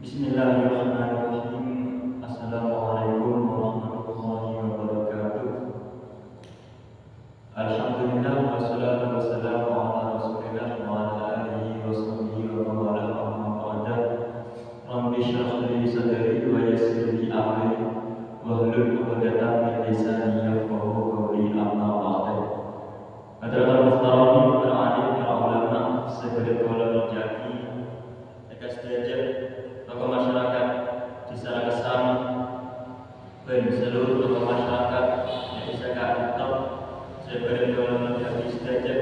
Bismillahirrahmanirrahim. Assalamualaikum warahmatullahi wabarakatuh. Alhamdulillah wassalatu wassalamu ala Rasulillah wa ala alihi wa sahbihi wa man wala amma ba'da. Rabbi shrah li sadri wa yassir li amri wahlul 'uqdatam min lisani yafqahu qawli amma ba'da. Hadirin muhtaram para ulama sebagai ulama jati atas derajat tokoh masyarakat secara kesan dan seluruh tokoh masyarakat yang bisa kita sebagai ulama jati derajat.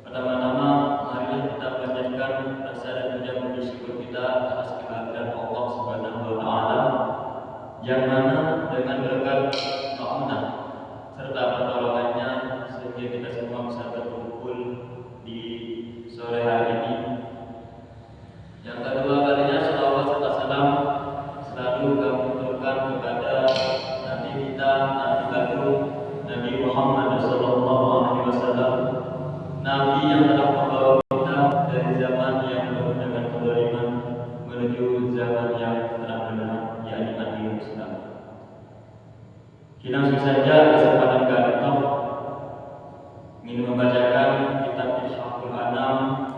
Pertama-tama marilah kita panjatkan rasa dan puja puji syukur kita atas kehadiran Allah Subhanahu wa taala yang mana dengan berkat rahmat serta pertolongannya sehingga kita semua bisa berkumpul di sore hari ini. Yang kedua kalinya salawat serta salam selalu kami turunkan kepada Nabi kita, Nabi baru, Nabi Muhammad SAW, Nabi yang telah membawa kita dari zaman yang penuh dengan kezaliman menuju zaman yang terang benderang, yakni adil Islam. Langsung saja kesempatan kali ini ingin membacakan kitab Isyaful Anam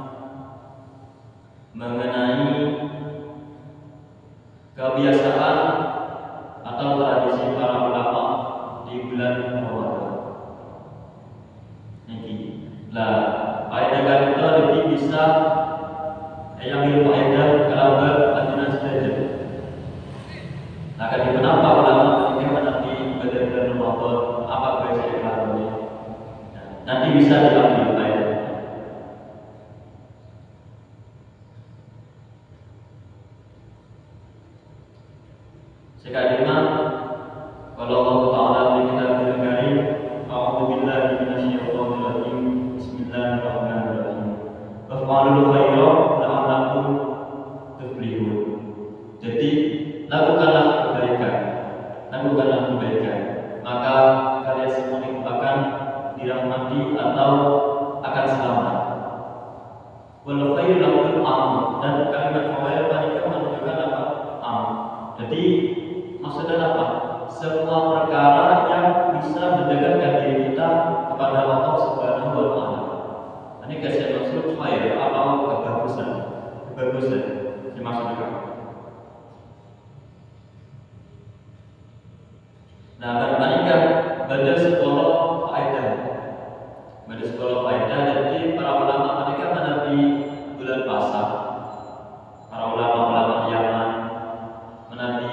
mengenai kebiasaan atau tradisi para ulama di bulan Ramadan. Ini lah, faedah kali itu lebih bisa yang faedah kalau berpaduan saja. Akan kenapa ulama ini menanti bulan Ramadan apa biasa ini? Nanti bisa diambil faedah. Sekali kalau Allah Ta'ala beri kita berkali A'udzubillahi minasyaitonir rajim. Bismillahirrahmanirrahim. Waf'alul khaira la'allakum tuflihun. Jadi lakukanlah kebaikan, maka kalian semua itu akan dirahmati atau akan selamat. Wal khairu lahul amal, dan kalimat khair paling menunjukkan apa? Jadi maksudnya apa? Semua perkara yang bisa mendekatkan diri kita kepada Allah Subhanahu wa taala. Ini kasih maksud khair atau kebagusan dimaksudkan. Nah, berbandingkan pada sekolah faedah, jadi para ulama mereka menabi bulan puasa. Para ulama Yaman menabi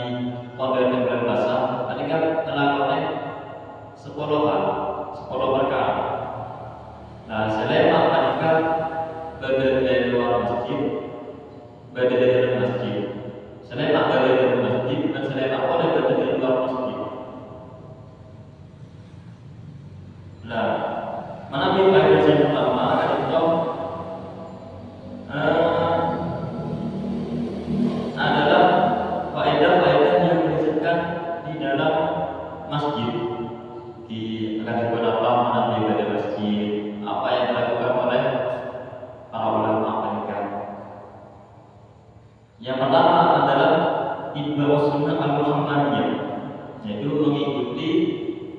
pondok bulan puasa, mereka melakukan 10 perkara. Nah, selain mereka berada di luar masjid, berada di dalam masjid. Selain berada di dalam masjid dan selain boleh berada di luar masjid. Nah, menabi faedah yang pertama itu adalah faedah-faedah yang disebutkan di dalam masjid. Akan disebut apa menabi pada masjid, apa yang dilakukan oleh para ulama mereka. Yang pertama adalah itba'us sunnah al-Muhammadiyah, yaitu mengikuti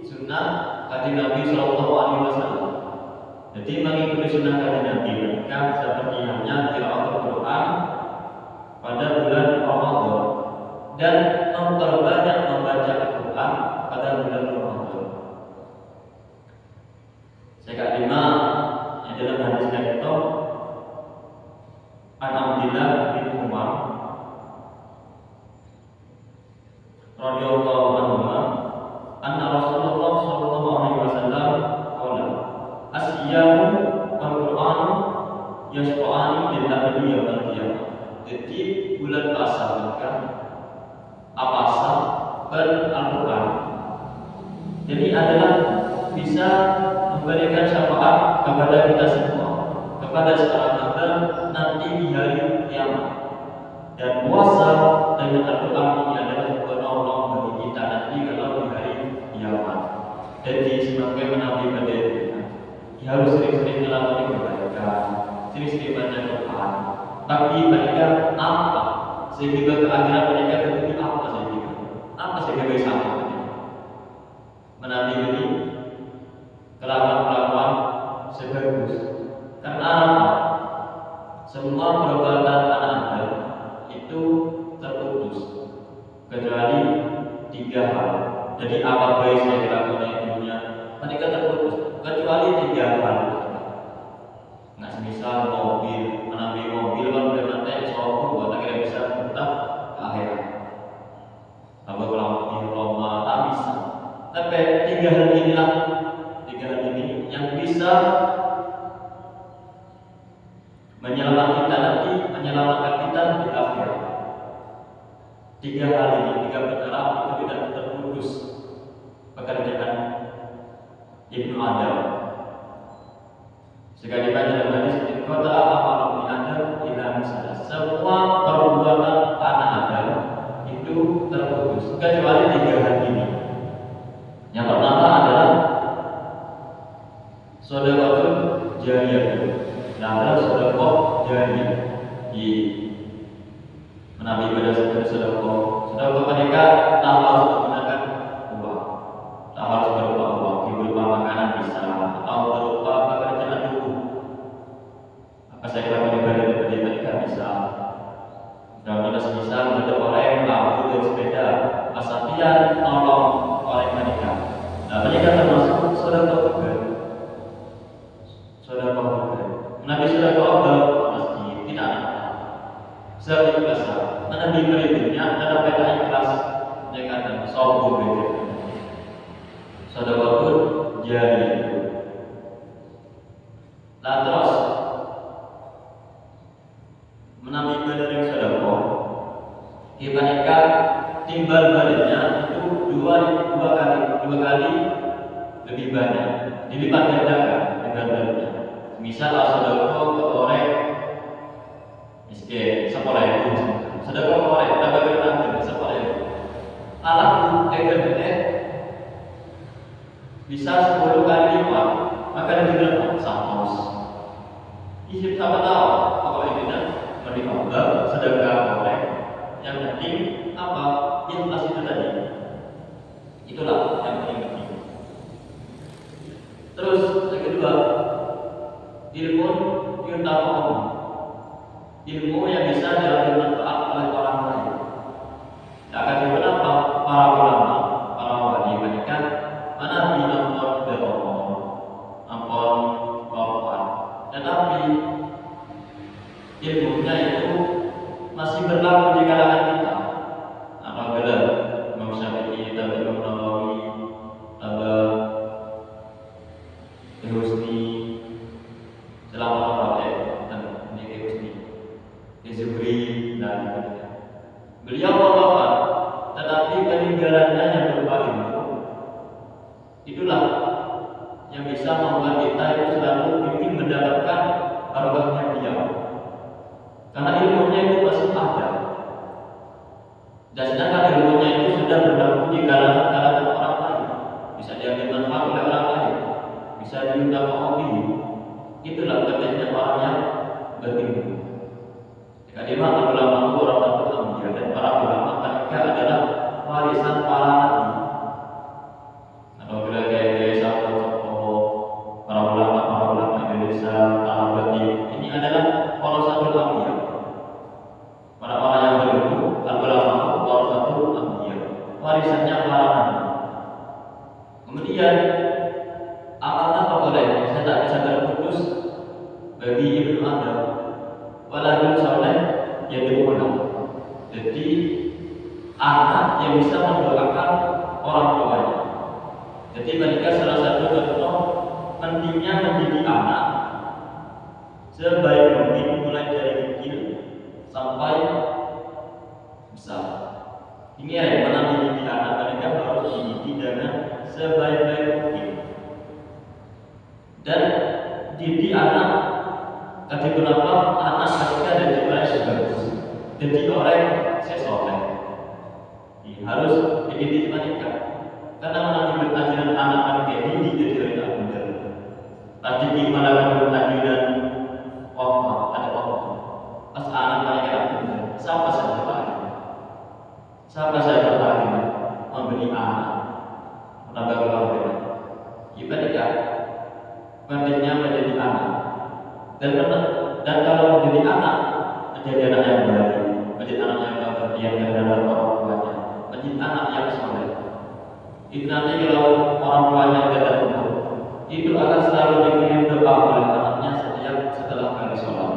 sunnah kanjeng Nabi Sallallahu Alaihi Wasallam. Jadi mengikuti sunnah kanjeng Nabi mereka seperti halnya tilawah Al-Quran pada bulan Ramadan dan memperbanyak membaca Al-Quran pada bulan Ramadan. Saya lima yang dalam hadisnya itu An Abdillah bin Umar radhiyallahu anhu anna Rasulullah sallallahu alaihi wasallam qala asyamu wal Qur'an yashfa'ani lillahi yaumil qiyamah. Jadi bulan puasa kan puasa dan Al-Qur'an. Jadi adalah bisa memberikan syafaat kepada kita semua, kepada seorang hamba nanti di hari kiamat. Dan puasa dengan Al-Quran ini adalah penolong bagi kita nanti kalau di hari kiamat. Jadi sebagai menabi pada harus sering-sering melakukan kebaikan, sering-sering baca Quran. Tapi mereka apa sehingga ke akhirat mereka berpikir apa sehingga apa sehingga bisa menanti ini kelakuan sebagus karena apa? Semua perbuatan anak Adam itu terputus kecuali 3 hal. Jadi apa baik yang dilakukan di dunia mereka terputus kecuali 3 hal. Nah, semisal mobil, menambil mobil kan udah nanti soal buat akhirnya bisa tetap ke akhirat. Apa kalau Roma tak bisa. Tapi 3 hal inilah, 3 hal ini yang bisa menyelamatkan kita nanti, menyelamatkan kita di akhirat. 3 hal ini, 3 perkara itu tidak terputus pekerjaan Ibnu Adam. Sekali lagi dalam hadis kota apa Adam tidak salah. Semua perbuatan anak Adam itu terputus kecuali 3 hal ini. Yang pertama adalah sedekah jariyah. Nah, sedekah jariyah di menambah ibadah sedekah. Sedekah mereka tanpa harus menggunakan uang, tak harus berupa uang, berupa makanan bisa, atau berupa pekerjaan dulu. Apa saya lakukan ibadah seperti mereka bisa. Dan semisal ada orang yang lalu dari sepeda, asatian nolong oleh mereka. Nah, mereka termasuk sedekah juga. Sedekah juga. Nabi sedekah ke masjid tidak ada. Seperti biasa. Nabi berikutnya ada peta ikhlas dengan sombong begitu. Sedekah jari. Nah, terus menambah ibadah yang sedekah, mereka timbal baliknya itu dua kali lebih banyak, dilipat gandakan timbal baliknya. Misal sedekah ke orang miskin 10.000, sedekah ke orang dapat bertanggung 10.000. Alam gede bisa 10 kali lipat, maka dibilang 100. Isi sama tahu kalau ini menimba sedekah orang yang penting apa ikhlas itu tadi, itulah yang penting. Terus yang kedua, ilmu yuntafa'a, ilmu yang bisa diambil manfaat oleh orang lain. Akan dikenapa para ulama, para wali mereka mana bilang ampun wafat, tetapi ilmunya itu masih berlaku di kalangan kita. Apabila Imam Syafi'i, Imam Nawawi, Husni, selama dan ini Husni, Zuhri dan beliau wafat, tetapi peninggalannya yang berupa ilmu, itulah yang bisa membuat kita itu selalu ingin mendapatkan barokahnya dia. Karena ilmunya itu masih ada. Dan sedangkan ilmunya itu sudah berlaku di kalangan orang lain, bisa diambil manfaat oleh orang lain, bisa diunggah itulah pentingnya orang yang berilmu. Kadang ulama orang satu dan para ulama mereka adalah warisan para nabi. Atau bila kayak satu para ulama Indonesia, Arabati, ini adalah warisatul anbiya. Para orang yang berilmu, ulama warisatul anbiya, warisannya para nabi. Kemudian amanah apa boleh? Saya tak bisa terputus bagi Ibnu Adam. Waladun soleh yang diulang. Jadi anak yang bisa mendoakan orang tuanya. Jadi mereka salah satu contoh pentingnya mendidik anak sebaik mungkin mulai dari kecil sampai besar. Ini yang mana mendidik anak mereka harus dididik dengan sebaik-baik mungkin. Dan didik anak tapi kenapa anak mereka dan orang yang bagus, jadi orang sesoleh harus dididik mereka. Karena mengambil ajaran anak-anak ini jadi orang yang benar. Tadi gimana mengambil ajaran ada pas anak mereka benar, siapa saja Dan kalau menjadi anak, menjadi anak yang baik, menjadi anak yang berbaktian terhadap orang tuanya, menjadi anak yang soleh. Itu nanti kalau orang tuanya tidak umur, itu akan selalu dikirim doa oleh anaknya setiap setelah kali sholat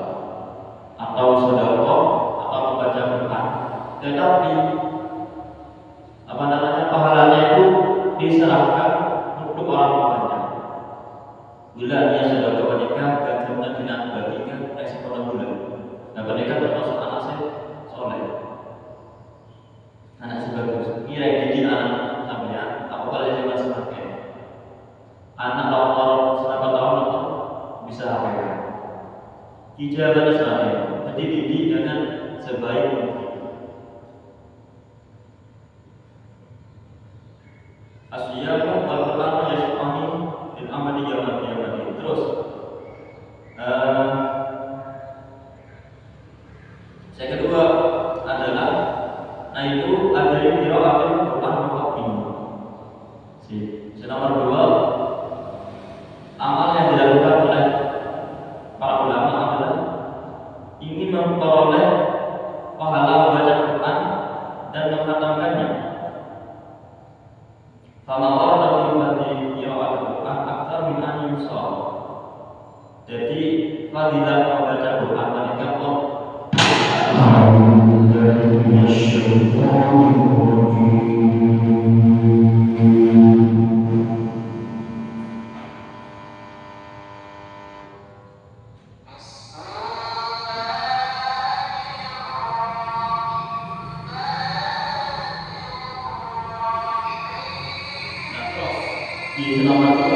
atau sedekah atau membaca Quran. Tetapi pahalanya itu diserahkan untuk orang tuanya. Bila dia sudah menikah, gajinya tidak bagikan ekspor bulan. Nah, menikah termasuk anak saya soleh, anak sebagus. Kira jadi anak namanya apa kalau zaman semakin anak tahun selama tahun itu bisa apa? Ijabah Islam. Jadi didik dengan sebaik mungkin. Asyiyamu wal-Qur'an yashfa'ani bil amali yawmal qiyamah. Terus yang kedua adalah itu ajari qiraatul Qur'an muqaddim. Nomor dua, amal yang dilakukan oleh para ulama adalah ingin memperoleh pahala membaca Quran dan menghatamkannya. Famalar dari fadil qiraatul Quran aktar min an yusall. Jadi fadilah membaca Quran mereka pun di nomor 2.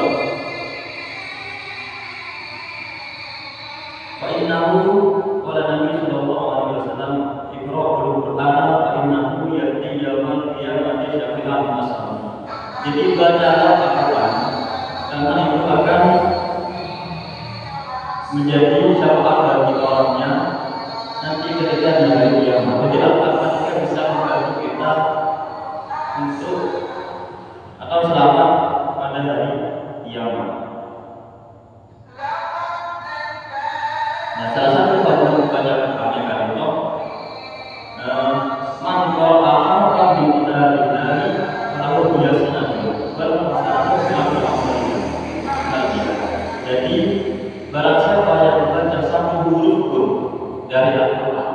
Fa'innahu qala Nabi sallallahu alaihi wasallam iqra'ul Qur'ana fa'innahu ya'ti yaumal qiyamati syafi'an asam. Jadi bacalah Al-Qur'an karena itu akan menjadi syafaat bagi orangnya nanti ketika di hari kiamat. Jadi Al-Qur'an bisa membantu kita untuk atau selamat pada hari kiamat. Nah, salah satu fadilah membaca Quran yang kali itu man qala harfa bi dinari lalu biasanya jadi barang siapa yang membaca satu huruf pun dari Al-Quran,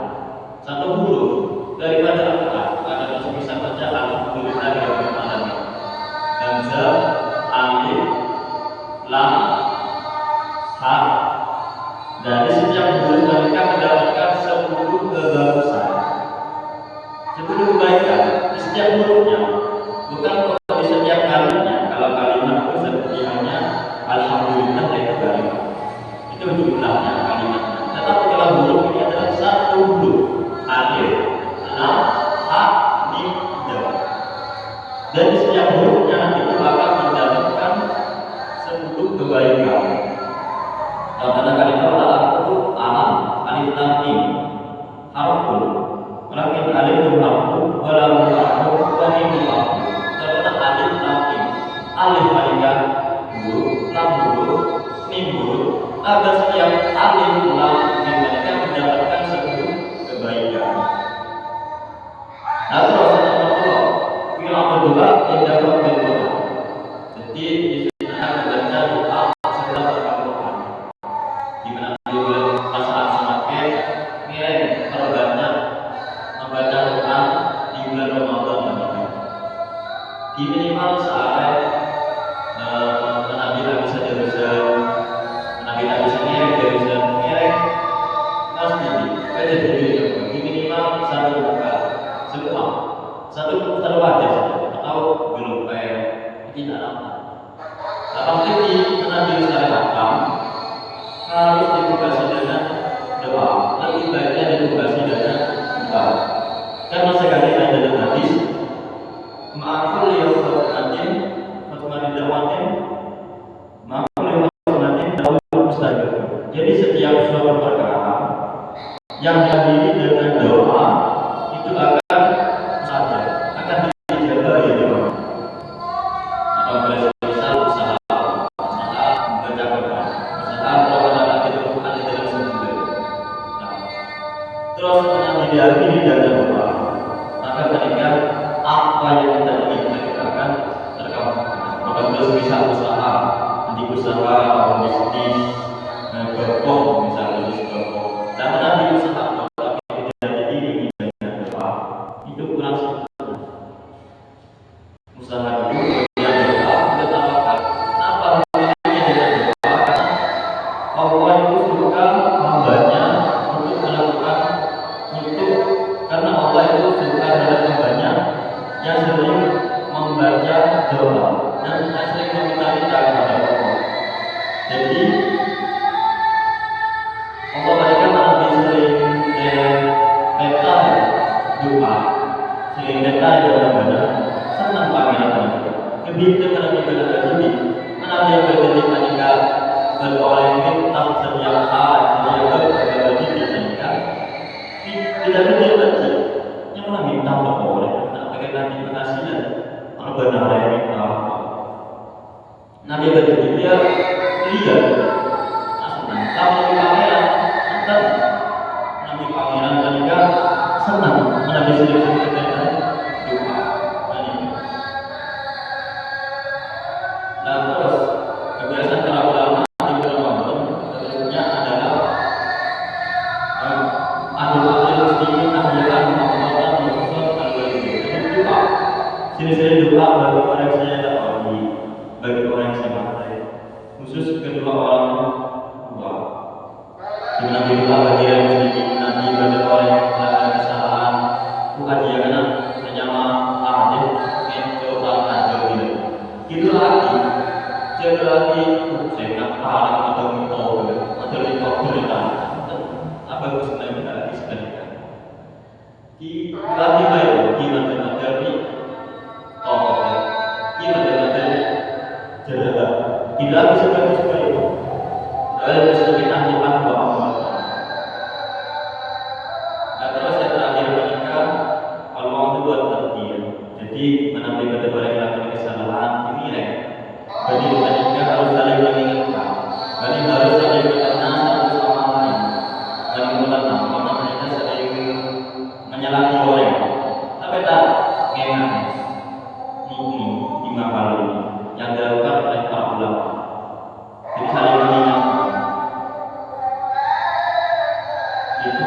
satu huruf daripada Al-Quran, ada bisa baca alhamdulillah rabbil alamin, hamzah, alif, lam, ha. Dari setiap huruf mereka mendapatkan 10 kebagusan, 10 kebaikan di setiap hurufnya, bukan di setiap kalimatnya. Kalau kalimat itu seperti hanya alhamdulillah dan kebaikan, itu jumlahnya kalimatnya. Tetapi kalau huruf ini adalah satu huruf, alif, lam, ha, mim, dal. Dan di setiap hurufnya itu akan mendapatkan 10 kebaikan. Karena kalimat al-Qur'an alam alif lam mim harfun lakin alif harfun wa lam harfun wa mim harfun. Karena alif lam mim, alif panggilan huruf, lam huruf, mim huruf, agar setiap alif lam mim mereka mendapatkan 10 kebaikan. Nah, terus nomor 2, qiraatul doa yang dapat berdoa. Jadi di sini akan membaca doa setelah Al-Qur'an. Dimana pada saat semakin nilai terbanyak membaca Quran di bulan Ramadan ini, di minimal saat Nabi bisa dirusak, Nabi bisa ngerek pasti ada di minimal satu buka semua satu wajah atau belum tidak apa. Pasti di Nabi secara harus ditugasi dengan doa. Lebih baiknya ditugasi dengan doa. Karena sekali ada dalam hadis, ma'akul yawmatin fatmanin dawatin, ma'akul yawmatin dawud mustajab. Jadi setiap suatu perkara yang dihadiri dengan doa itu akan saja akan dijabah ya doa. Apabila misal usaha membaca Quran, terus diakhiri dengan doa, maka ketika apa yang kita inginkan kita akan terkabul. Maka terus bisa usaha, nanti usaha bisnis, berkong misalnya bisnis berkong, dan nanti usaha tapi tidak diri dengan doa itu kurang sempurna. Usaha dulu kemudian doa kita tambahkan. Kenapa hubungannya dengan doa? Karena Allah itu suka hambanya untuk melakukan karena Allah itu suka terhadap hambanya yang sering membaca doa dan sering meminta kepada Allah. Jadi Allah berikan Nabi sering meta doa, sering meta dalam baca, senang pangeran itu. Kebiasaan Nabi berdoa ini, Nabi yang berdoa ketika berdoa minta setiap hal, setiap berdoa ketika tidak ada yang baca, yang mana minta berdoa, nak pakai nanti penghasilan, kalau benar yang minta. Nabi berdoa dia lihat, senang. Kalau pangeran Nabi pangeran ketika senang Nabi sering berdoa doa. Nah terus kebiasaan para ulama di bulan Ramadan terusnya adalah adul muslimin ahyalan Ramadan khusus doa. Sini-sini doa bagi orang yang saya dakwai, bagi orang yang saya bantai, khusus kedua orang tua. Nabi doa bagi yang muslimin, Nabi bagi orang yang melakukan kesalahan, bukan dia kena menyama adik, mencoba ajar dia. Itu lagi, jadi lagi saya nak parah atau minta atau minta berikan, apa yang kita minta lagi sekalian. Di lagi baik, gimana materi, tokoh, gimana materi, jalan. Tidak bisa seperti itu. Dalam sedikit ahli pandu Allah. Dan terus yang terakhir menikah, Allah itu buat tertib. Jadi menambil pada orang yang melakukan kesalahan ini ya. Jadi menikah harus saling mengingatkan. Jadi harus saling mengenal satu sama lain. Dan mengenal karena mereka saling menyalahi orang. Tapi tak enak. Ini 5 kali yang dilakukan oleh para ulama. Jadi saling mengingatkan. Itu